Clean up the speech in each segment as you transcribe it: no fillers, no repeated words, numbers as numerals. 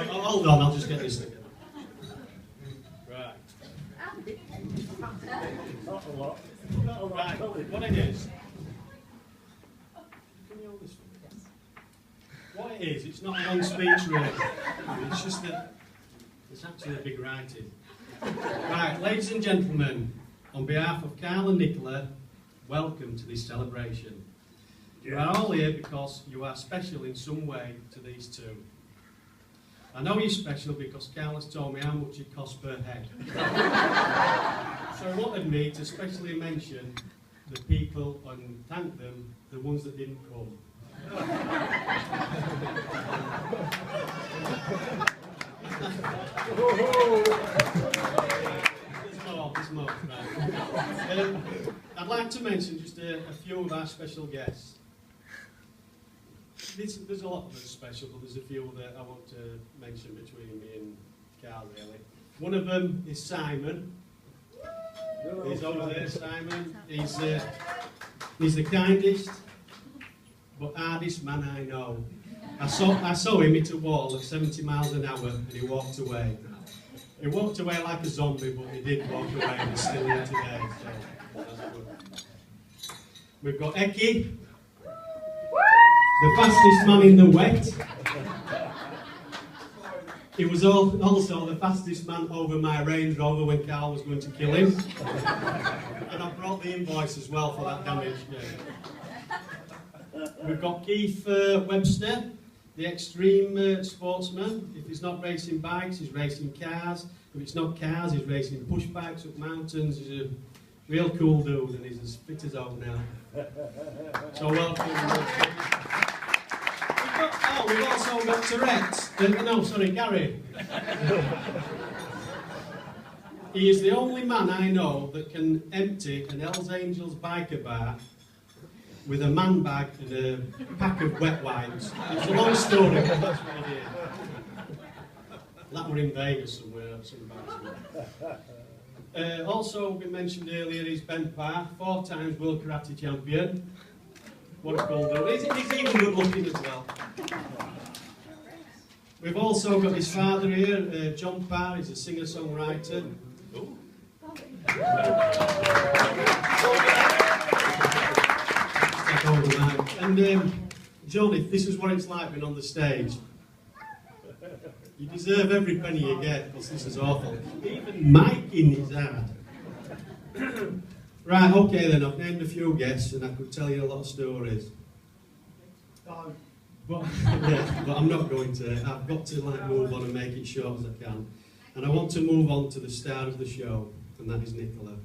Hold on, I'll just get this together. Right. Not a lot. Right, what it is. Can you hold this for me? What it is, it's not a long speech really. It's just that it's actually a big writing. Right, ladies and gentlemen, on behalf of Carl and Nicola, welcome to this celebration. You are all here because you are special in some way to these two. I know you're special because Carl has told me how much it costs per head. So he wanted me to specially mention the people and thank them, the ones that didn't come. There's more, right. I'd like to mention just a few of our special guests. There's a lot of us special, but there's a few that I want to mention between me and Carl, really. One of them is Simon. He's over there, Simon. He's the kindest but hardest man I know. I saw him hit a wall at 70 miles an hour and he walked away. He walked away like a zombie, but he did walk away and he's still here today. So that's good. We've got Eki, the fastest man in the wet. He was also the fastest man over my Range Rover when Carl was going to kill him. And I brought the invoice as well for that damage. Yeah. We've got Keith Webster, the extreme sportsman. If he's not racing bikes, he's racing cars. If it's not cars, he's racing push bikes up mountains. He's a real cool dude and he's as fit as old now. So welcome. We've also got Tourette's. Gary. He is the only man I know that can empty an Hells Angels biker bar with a man bag and a pack of wet wipes. It's a long story, but that's what he did. That were in Vegas somewhere. Also, we mentioned earlier, is Ben Parr, 4 times World Karate Champion. What a cool dude. He's even good looking as well. We've also got his father here, John Parr. He's a singer-songwriter. And John, if this is what it's like being on the stage, you deserve every penny you get because this is awful. Even miking is hard. Right, okay then, I've named a few guests and I could tell you a lot of stories. But I'm not going to. I've got to move on and make it short as I can. And I want to move on to the star of the show, and that is Nicola.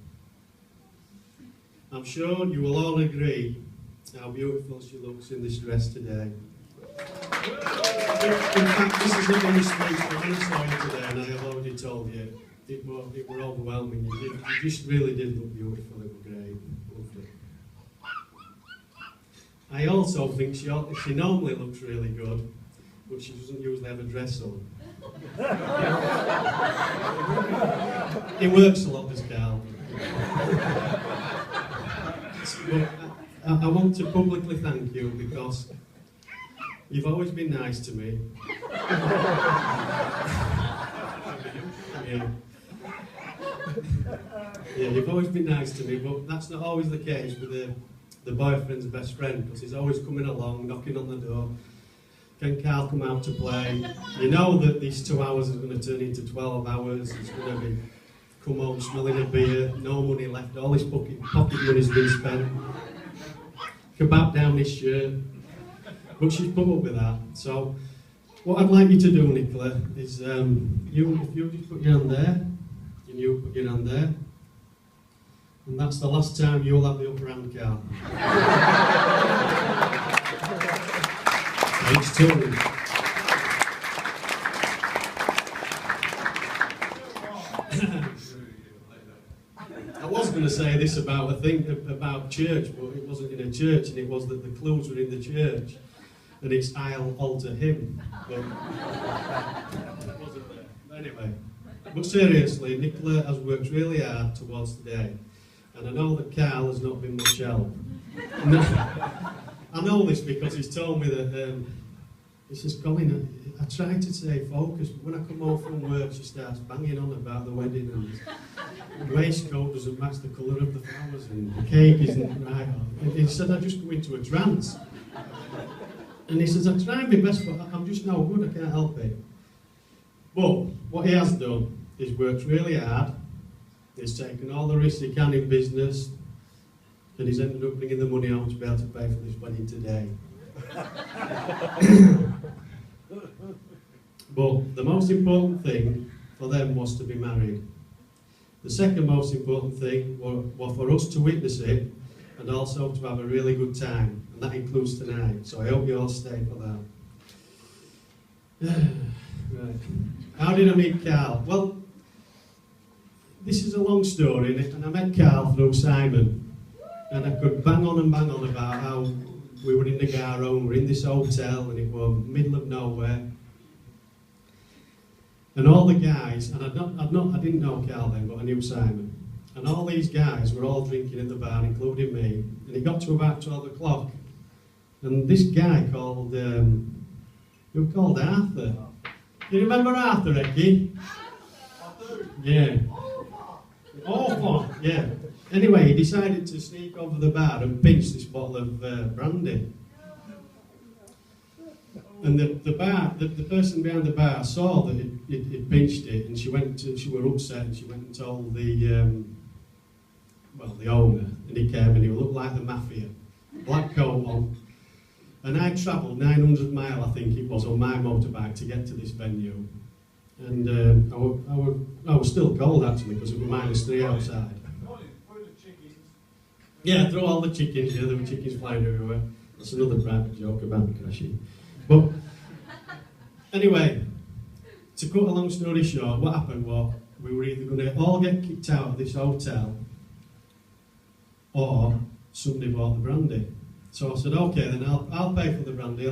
I'm sure you will all agree how beautiful she looks in this dress today. In fact, this is not only speech, but when I saw you today, and I have already told you, it were overwhelming. You just really did look beautiful. It was great. Lovely. I also think she normally looks really good, but she doesn't usually have a dress on. It works a lot, this girl. I want to publicly thank you because you've always been nice to me. Yeah, you've always been nice to me, but that's not always the case with the boyfriend's best friend, because he's always coming along, knocking on the door. Can Carl come out to play? You know that these 2 hours is going to turn into 12 hours. It's going to be come home smelling a beer, no money left, all his pocket money's been spent. Kebab down his shirt. But she's put up with that. So what I'd like you to do, Nicola, is if you just put your hand there, and you put your hand there, and that's the last time you'll have the upper hand, Carl. It's two. I was going to say this about a thing about church, but it wasn't in a church, and it was that the clues were in the church, and it's I'll alter him. But it wasn't there. Anyway, but seriously, Nicola has worked really hard towards today, and I know that Carl has not been much help. I know this because he's told me that, he says, Colin, I try to stay focused, but when I come home from work, she starts banging on about the wedding, and the waistcoat doesn't match the colour of the flowers, and the cake isn't right. And he said, I just go into a trance. And he says, I try my best, but I'm just no good, I can't help it. But what he has done is worked really hard, he's taken all the risks he can in business, and he's ended up bringing the money home to be able to pay for this wedding today. But the most important thing for them was to be married. The second most important thing was for us to witness it and also to have a really good time, and that includes tonight, so I hope you all stay for that. Right. How did I meet Carl? Well, this is a long story, and I met Carl through Simon, and I could bang on about how we were in the Garo, we were in this hotel, and it was middle of nowhere. And all the guys, and I didn't know Carl then, but I knew Simon. And all these guys were all drinking in the bar, including me. And it got to about 12 o'clock. And this guy called, who called Arthur. Do you remember Arthur, Ecky? Yeah. Awful, yeah. Anyway, he decided to sneak over the bar and pinch this bottle of brandy. And the person behind the bar saw that it pinched it, and she were upset, and she went and told the owner, and he came, and he looked like the mafia, black coat on. And I travelled 900 miles, I think it was, on my motorbike to get to this venue. And I was still cold actually, because it was -3 outside. Yeah, throw all the chickens, yeah, there were chickens flying everywhere. That's another private joke about the crashing. But anyway, to cut a long story short, what happened was we were either going to all get kicked out of this hotel or somebody bought the brandy. So I said, okay, then I'll pay for the brandy.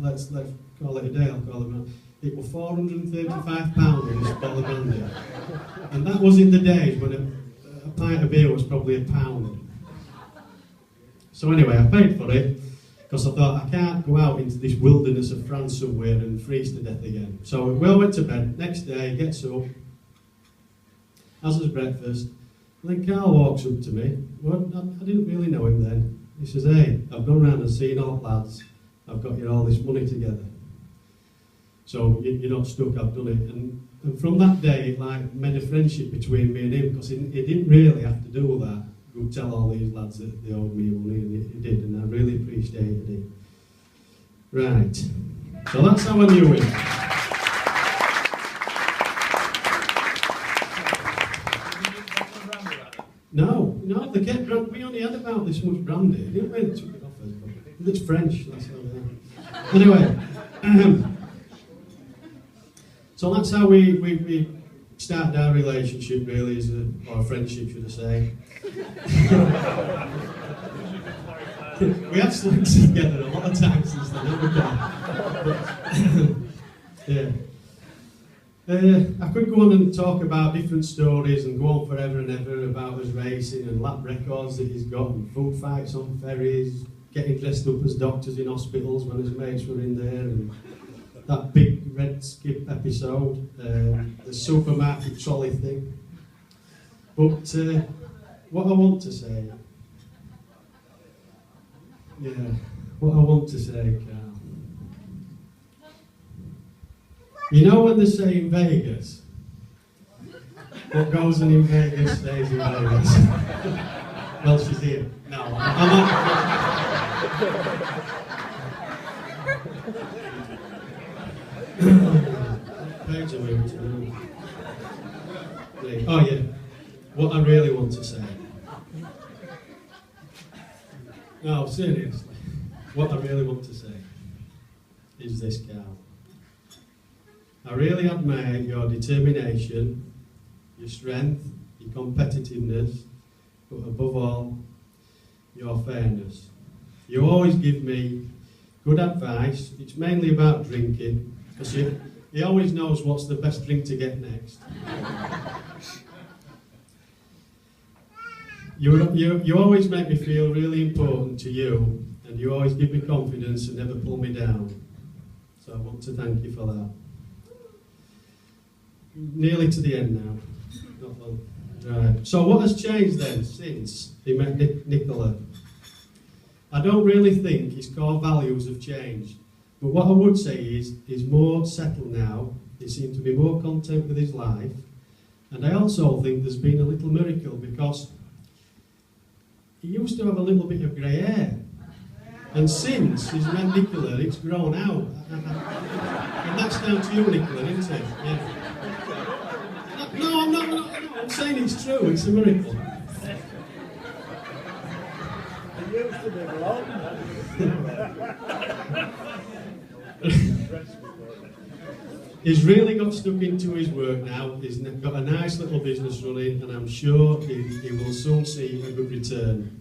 Let's call it a day. I'll call it brandy. It was £435 in this bottle of brandy, and that was in the days when a pint of beer was probably £1. So anyway, I paid for it, because I thought, I can't go out into this wilderness of France somewhere and freeze to death again. So we all went to bed. Next day, gets up, has his breakfast, and then Carl walks up to me. Well, I didn't really know him then. He says, hey, I've gone round and seen all the lads. I've got you all this money together. So you're not stuck, I've done it. And from that day, it like made a friendship between me and him, because he didn't really have to do all that. Go tell all these lads that they owed me money, and he did, and I really appreciated it. Right, so that's how I knew him. No, they kept brandy. We only had about this much brandy. I didn't really took it off us, but it's French, that's how they are. Anyway, so that's how we started our relationship, really, or a friendship, should I say. We have slept together a lot of times since then, haven't we? Yeah. I could go on and talk about different stories and go on forever and ever about his racing and lap records that he's got, and food fights on ferries, getting dressed up as doctors in hospitals when his mates were in there, and that big red skip episode, the supermarket trolley thing. But what I want to say, Carl. You know when they say in Vegas, what goes on in Vegas stays in Vegas. Well, she's here. No, I'm not. Page are we up to? Oh yeah, what I really want to say. No, seriously, what I really want to say is this, Carl. I really admire your determination, your strength, your competitiveness, but above all, your fairness. You always give me good advice. It's mainly about drinking, because he always knows what's the best drink to get next. You always make me feel really important to you, and you always give me confidence and never pull me down. So I want to thank you for that. Nearly to the end now. Not long. Right. So what has changed then since he met Nicola? I don't really think his core values have changed. But what I would say is, he's more settled now. He seems to be more content with his life. And I also think there's been a little miracle, because he used to have a little bit of grey hair. And since he's met Nicola, it's grown out. And that's down to you, Nicola, isn't it? Yeah. No, I'm not. I'm saying it's true. It's a miracle. It used to be blonde. He's really got stuck into his work now. He's got a nice little business running, and I'm sure he will soon see a good return.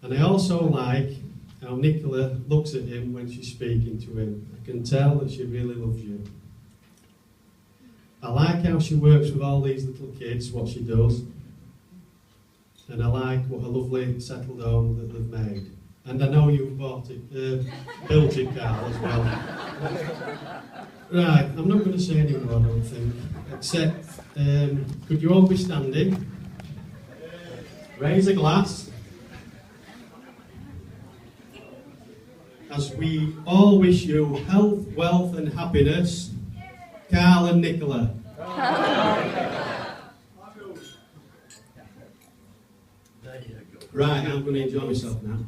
And I also like how Nicola looks at him when she's speaking to him. I can tell that she really loves you. I like how she works with all these little kids, what she does. And I like what a lovely settled home that they've made. And I know you've built it, Carl, as well. Right, I'm not going to say any more, I don't think. Except, could you all be standing? Raise a glass. As we all wish you health, wealth and happiness, Carl and Nicola. Right, I'm going to enjoy myself now.